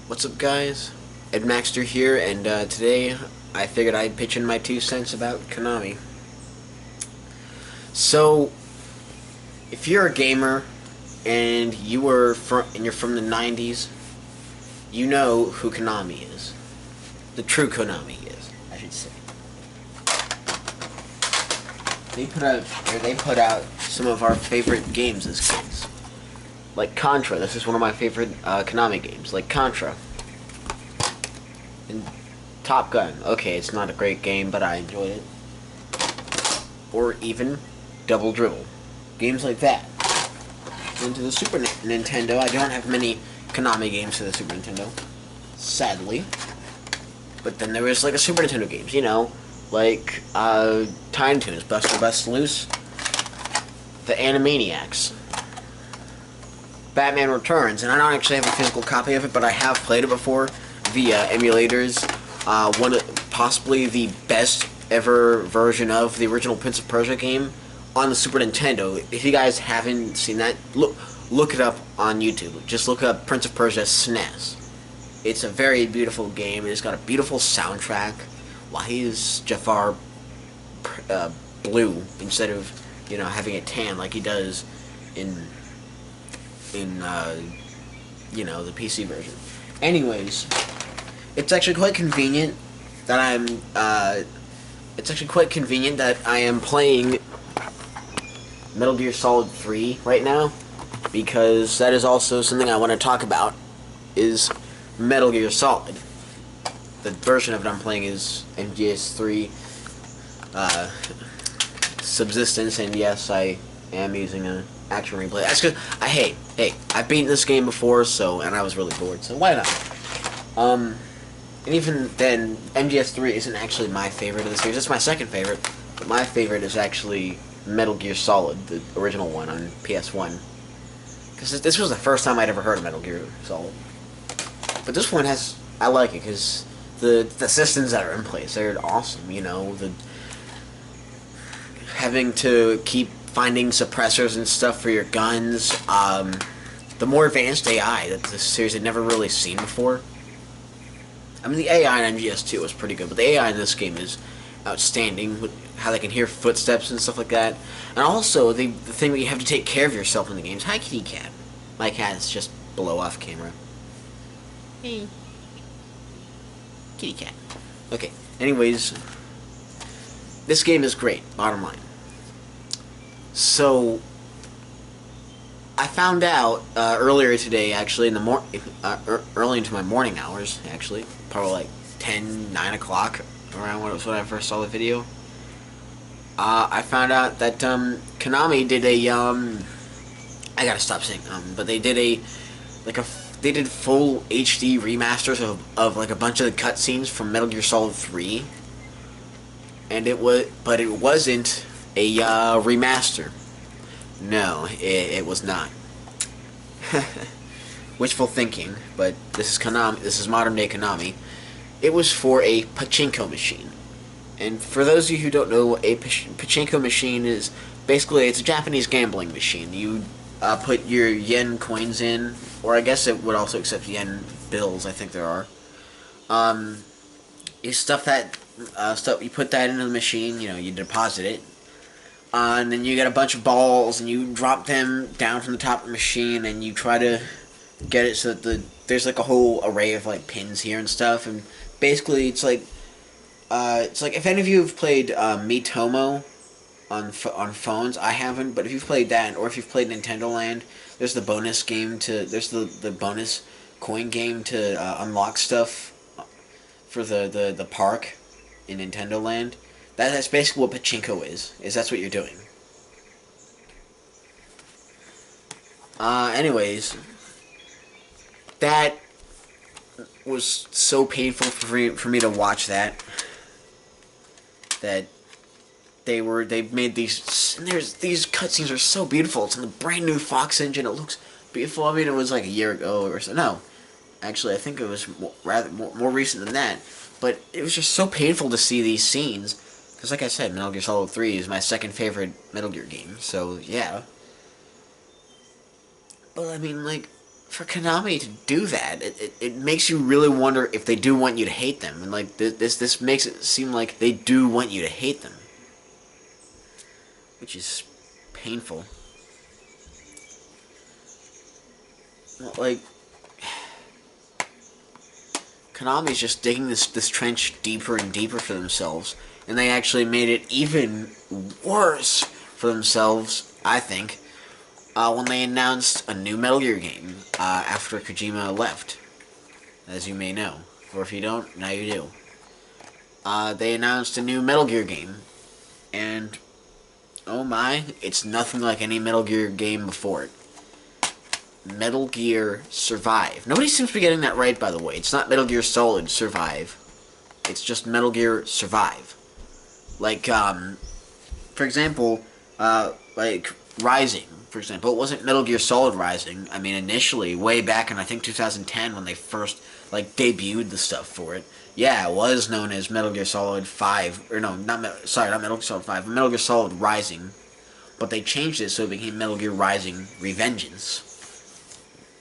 What's up, guys? Ed Maxter here, and today I figured I'd pitch in my 2 cents about Konami. So, if you're a gamer and you're from the 90s, you know who Konami is. The true Konami is, I should say. They put out some of our favorite games as kids. Like Contra. This is one of my favorite Konami games. Like Contra. And Top Gun. Okay, it's not a great game, but I enjoyed it. Or even Double Dribble. Games like that. And to the Super Nintendo, I don't have many Konami games for the Super Nintendo. Sadly. But then there was like a Super Nintendo games, you know. Like Tiny Toons, Buster Bust Loose. The Animaniacs. Batman Returns, and I don't actually have a physical copy of it, but I have played it before via emulators. Possibly the best ever version of the original Prince of Persia game on the Super Nintendo. If you guys haven't seen that, look it up on YouTube. Just look up Prince of Persia SNES. It's a very beautiful game, and it's got a beautiful soundtrack. Why is Jafar blue instead of, having it tan like he does in the PC version? Anyways, it's actually quite convenient that I am playing Metal Gear Solid 3 right now, because that is also something I want to talk about, is Metal Gear Solid. The version of it I'm playing is MGS3 Subsistence, and yes, I am using an action replay. That's because I've beaten this game before, and I was really bored, so why not? And even then, MGS3 isn't actually my favorite of the series. It's my second favorite, but my favorite is actually Metal Gear Solid, the original one on PS1. Because this was the first time I'd ever heard of Metal Gear Solid. But this one I like it, because the systems that are in place, they're awesome, having to keep finding suppressors and stuff for your guns, the more advanced AI that this series had never really seen before. I mean, the AI in MGS2 was pretty good, but the AI in this game is outstanding, with how they can hear footsteps and stuff like that. And also, the thing that you have to take care of yourself in the games. Hi, kitty cat. My cat is just below off camera. Hey. Kitty cat. Okay, anyways, this game is great, bottom line. So, I found out earlier today, actually, in the early into my morning hours, actually, probably like 9 o'clock, around when I first saw the video. I found out that Konami did I gotta stop saying but they did they did full HD remasters of like a bunch of the cutscenes from Metal Gear Solid 3, and it wasn't a remaster. No, it was not. Wishful thinking, but this is Konami. This is modern day Konami. It was for a Pachinko machine, and for those of you who don't know, a Pachinko machine is basically, it's a Japanese gambling machine. You put your yen coins in, or I guess it would also accept yen bills. I think there are. You stuff that stuff. You put that into the machine. You deposit it. And then you get a bunch of balls, and you drop them down from the top of the machine, and you try to get it so that there's like a whole array of like pins here and stuff. And basically, it's like if any of you have played Miitomo on phones. I haven't, but if you've played that, or if you've played Nintendo Land, there's the bonus bonus coin game to unlock stuff for the park in Nintendo Land. That's basically what Pachinko is that's what you're doing. Anyways, that was so painful for me to watch that they made these cutscenes are so beautiful. It's on the brand new Fox engine. It looks beautiful. I mean, it was like a year ago or so. No, actually, I think it was more recent than that. But it was just so painful to see these scenes. Because like I said, Metal Gear Solid 3 is my second favorite Metal Gear game, so yeah. But I mean, like, for Konami to do that, it makes you really wonder if they do want you to hate them, and like this makes it seem like they do want you to hate them, which is painful. Like, Konami's just digging this trench deeper and deeper for themselves, and they actually made it even worse for themselves, I think, when they announced a new Metal Gear game after Kojima left, as you may know. Or if you don't, now you do. They announced a new Metal Gear game, and oh my, it's nothing like any Metal Gear game before it. Metal Gear Survive. Nobody seems to be getting that right, by the way. It's not Metal Gear Solid Survive. It's just Metal Gear Survive. Like, for example, like Rising, for example. It wasn't Metal Gear Solid Rising. I mean, initially, way back in, I think, 2010, when they first, like, debuted the stuff for it. Yeah, it was known as Metal Gear Solid 5, or no, not Metal Gear Solid 5, but Metal Gear Solid Rising. But they changed it so it became Metal Gear Rising Revengeance.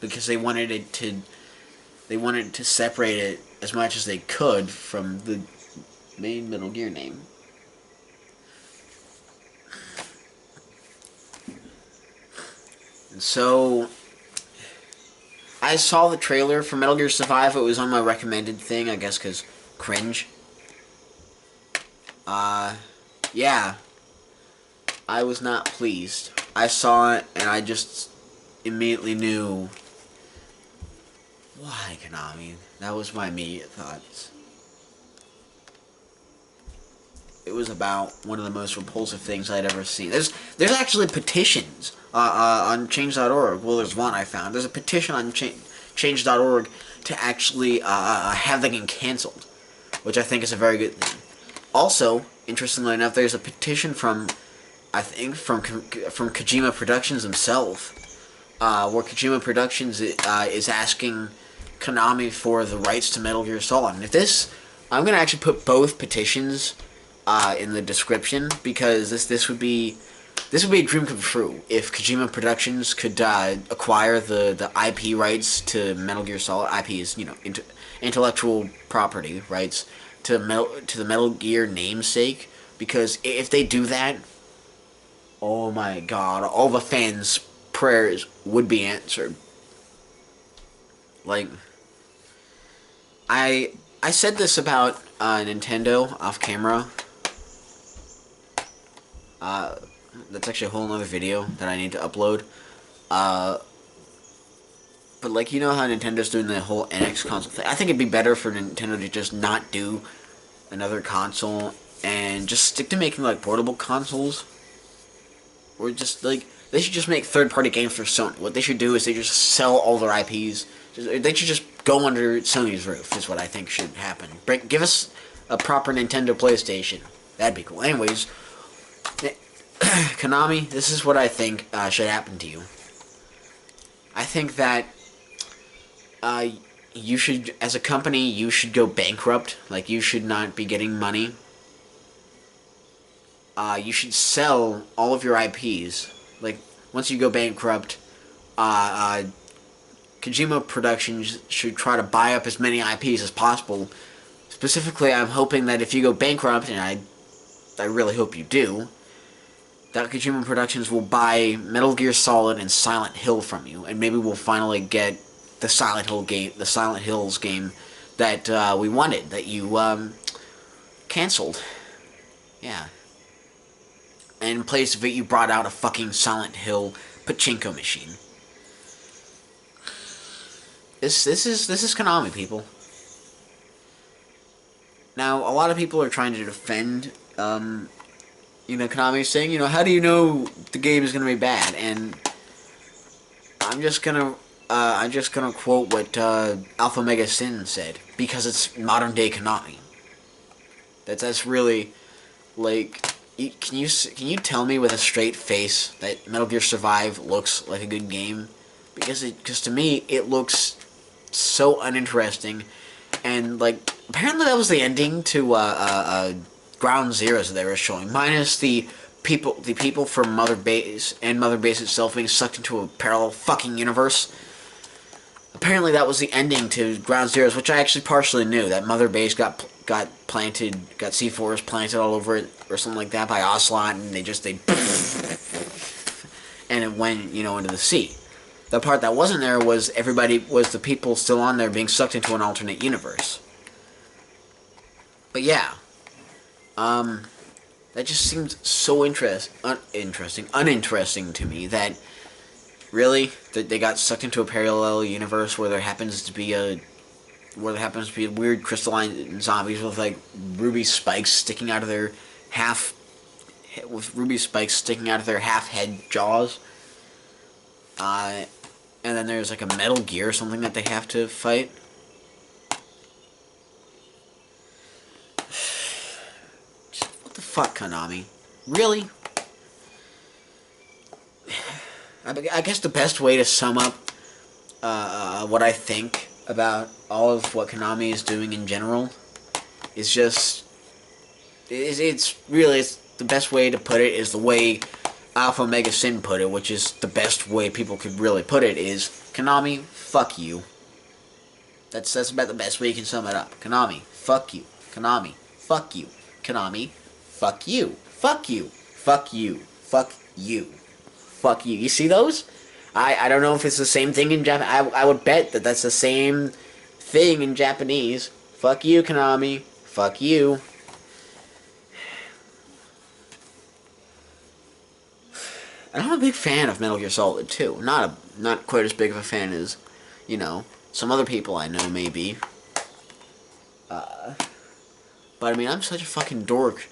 Because they wanted to separate it as much as they could from the main Metal Gear name. And so I saw the trailer for Metal Gear Survive. It was on my recommended thing, I guess, because cringe. Yeah. I was not pleased. I saw it, and I just immediately knew, why, Konami? That was my immediate thoughts. It was about one of the most repulsive things I'd ever seen. There's actually petitions on Change.org. Well, there's one I found. There's a petition on Change.org to actually have the game canceled, which I think is a very good thing. Also, interestingly enough, there's a petition from, I think, from Kojima Productions himself, where Kojima Productions is asking Konami for the rights to Metal Gear Solid. And if this, I'm gonna actually put both petitions in the description, because this would be a dream come true if Kojima Productions could acquire the IP rights to Metal Gear Solid. IP is, you know, intellectual property rights to the Metal Gear namesake. Because if they do that, oh my god, all the fans' prayers would be answered. Like, I said this about Nintendo off camera. That's actually a whole other video that I need to upload. But like, you know how Nintendo's doing the whole NX console thing? I think it'd be better for Nintendo to just not do another console and just stick to making, like, portable consoles. Or just, like, they should just make third-party games for Sony. What they should do is they just sell all their IPs. They should just go under Sony's roof, is what I think should happen. Give us a proper Nintendo PlayStation. That'd be cool. Anyways, Konami, this is what I think should happen to you. I think that you should, as a company, you should go bankrupt. Like, you should not be getting money. You should sell all of your IPs. Like, once you go bankrupt, Kojima Productions should try to buy up as many IPs as possible. Specifically, I'm hoping that if you go bankrupt, and I really hope you do, that Kojima Productions will buy Metal Gear Solid and Silent Hill from you, and maybe we'll finally get the Silent Hills game that we wanted, that you canceled. Yeah. And in place of it, you brought out a fucking Silent Hill Pachinko machine. This is Konami, people. Now, a lot of people are trying to defend, Konami, saying, how do you know the game is gonna be bad? And I'm just gonna quote what Alpha Mega Sin said, because it's modern day Konami. That's really, like, can you tell me with a straight face that Metal Gear Survive looks like a good game? Because to me it looks so uninteresting, and like, apparently that was the ending to Ground Zeroes that they were showing, minus the people from Mother Base and Mother Base itself being sucked into a parallel fucking universe. apparently that was the ending to Ground Zeroes, which I actually partially knew. That Mother Base got planted, got C4s planted all over it, or something like that by Ocelot, and they and it went, into the sea. The part that wasn't there was the people still on there being sucked into an alternate universe. But yeah, that just seems so uninteresting to me that really that they got sucked into a parallel universe where there happens to be weird crystalline zombies with like ruby spikes sticking out of their half head jaws. And then there's like a Metal Gear or something that they have to fight. What the fuck, Konami? Really? I guess the best way to sum up what I think about all of what Konami is doing in general is just... It's the best way to put it is the way Alpha Omega Sin put it, which is the best way people could really put it, is Konami, fuck you. That's about the best way you can sum it up. Konami, fuck you. Konami, fuck you. Konami, fuck you. Fuck you. Fuck you. Fuck you. Fuck you. You see those? I don't know if it's the same thing in Japanese. I would bet that that's the same thing in Japanese. Fuck you, Konami. Fuck you. I'm a big fan of Metal Gear Solid 2. Not quite as big of a fan as, some other people I know maybe. But I mean, I'm such a fucking dork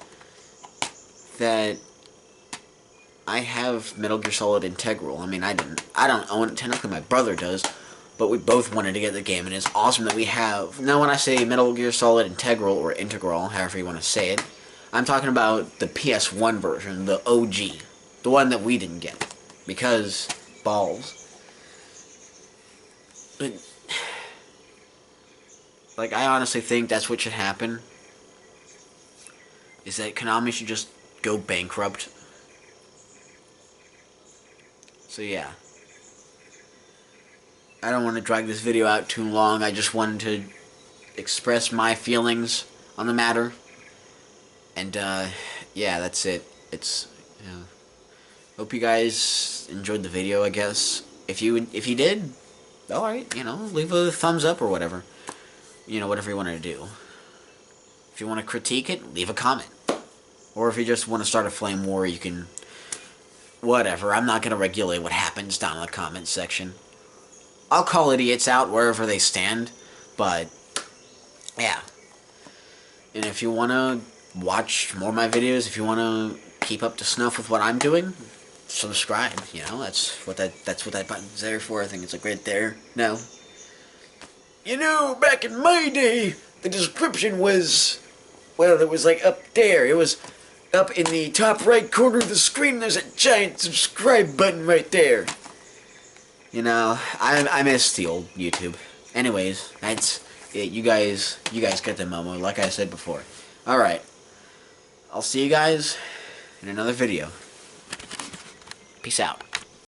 that I have Metal Gear Solid Integral. I mean, I don't own it. Technically, my brother does, but we both wanted to get the game, and it's awesome that we have. Now, when I say Metal Gear Solid Integral or Integral, however you want to say it, I'm talking about the PS1 version, the OG. The one that we didn't get. Because balls. But like, I honestly think that's what should happen. Is that Konami should just go bankrupt. So yeah. I don't want to drag this video out too long. I just wanted to express my feelings on the matter. And yeah, that's it. It's hope you guys enjoyed the video, I guess. If you did, alright, leave a thumbs up or whatever. Whatever you want to do. If you want to critique it, leave a comment. Or if you just want to start a flame war, you can... Whatever, I'm not going to regulate what happens down in the comment section. I'll call idiots out wherever they stand, but... Yeah. And if you want to watch more of my videos, if you want to keep up to snuff with what I'm doing... subscribe, that's what that button's there for. I think it's like right there. No. Back in my day, the description was, well, it was like up there. It was up in the top right corner of the screen. There's a giant subscribe button right there. I miss the old YouTube. Anyways, that's it. You guys get the memo, like I said before. Alright. I'll see you guys in another video. Peace out.